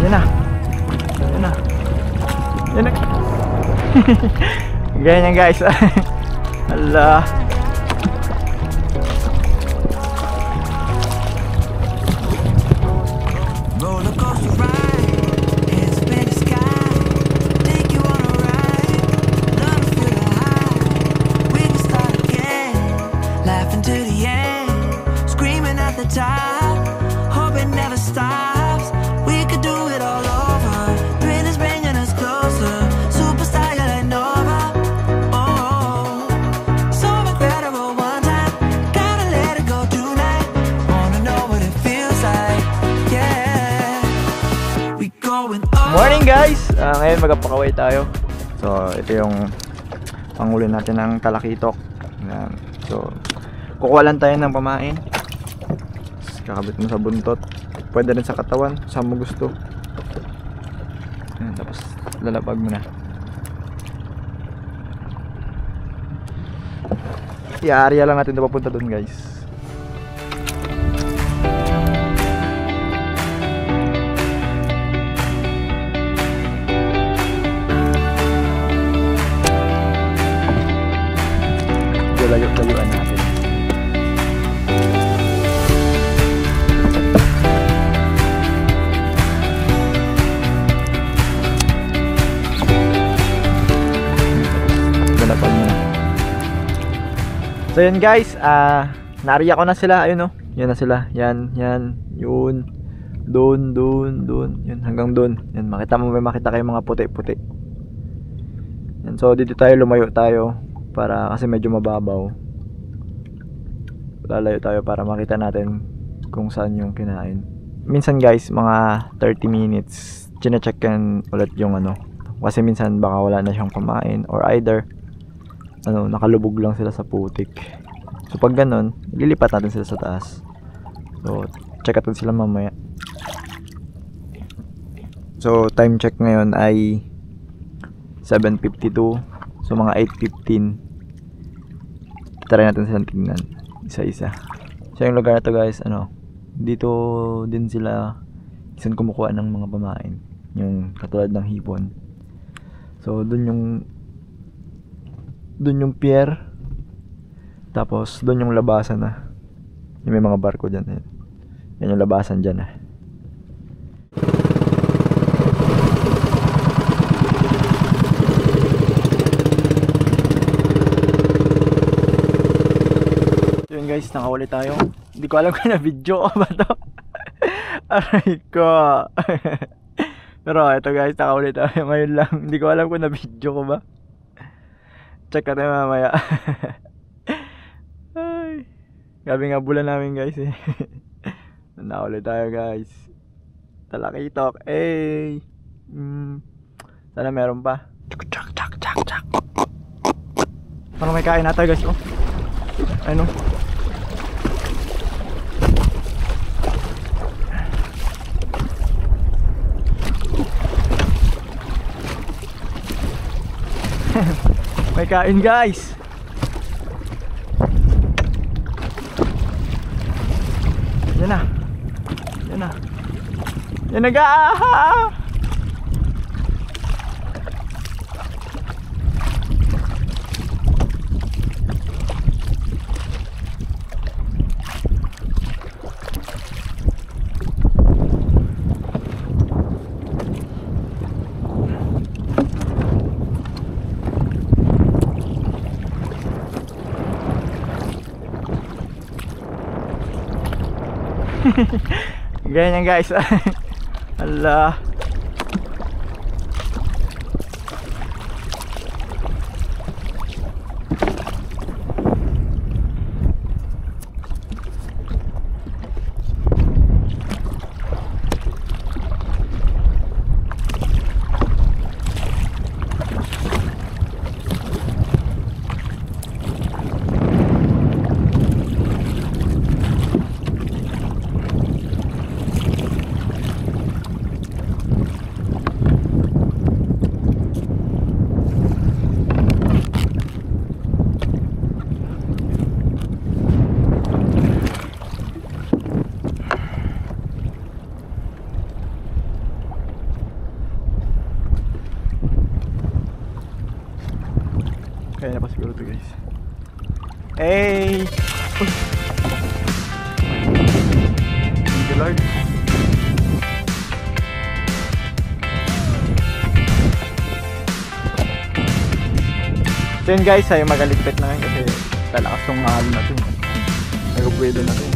Yan na. Yan na. Yan na. Ganyan guys. Hala. Morning guys! Ngayon magpapakaway tayo. So ito yung panghuli natin ng talakitok. So kukuha lang tayo ng pamain. Kakabit mo sa buntot. Pwede rin sa katawan, saan mo gusto. Tapos lalapag mo na. I-area lang natin na papunta doon guys. Layo-layuan natin. Dalapan mo na. So yun guys, naariya ko na sila. Ayun o, yan na sila. Yan, yun. Doon. Yun, hanggang doon. Yan, makita kayong mga puti-puti. Yan, so dito tayo, lumayo tayo. Para kasi medyo mababaw. Lalayo tayo para makita natin kung saan yung kinain. Minsan guys, mga 30 minutes chine-checkan ulit yung ano. Kasi minsan baka wala na siyang kumain or either nakalubog lang sila sa putik. So pag ganun, lilipat natin sila sa taas. So check natin sila mamaya. So time check ngayon ay 7:52. So mga 8:15. Try natin silang tingnan isa-isa. So yung lugar na to guys, dito din sila isang kumukuha ng mga pamain, yung katulad ng hipon. So doon yung pier. Tapos doon yung labasan na. Yung may mga barko diyan. Yan yung labasan diyan . Guys, nakahuli tayo. Hindi ko alam kung na-video ko ba to. Aray ko. Pero ito guys, nakahuli tayo ngayon lang. Hindi ko alam kung na-video ko ba. Check natin mamaya. Ay, gabi nga bulan namin guys eh. Nakahuli tayo guys. Talakitok. Sana meron pa. Parang may kain na tayo guys. Oh. Ano? May kain guys. Yan na ganyan guys. Allah. Kaya na pa siguro to guys. Hey! Thank you Lord. So yun guys, ay magaligpit na ngayon kasi lalakas tong halo natin. Nagubwedo natin.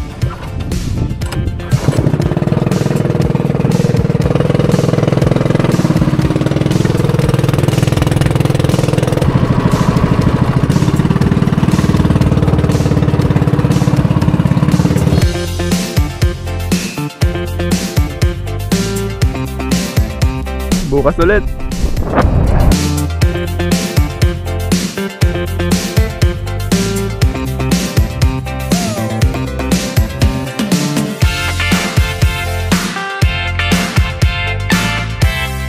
Bukas ulit.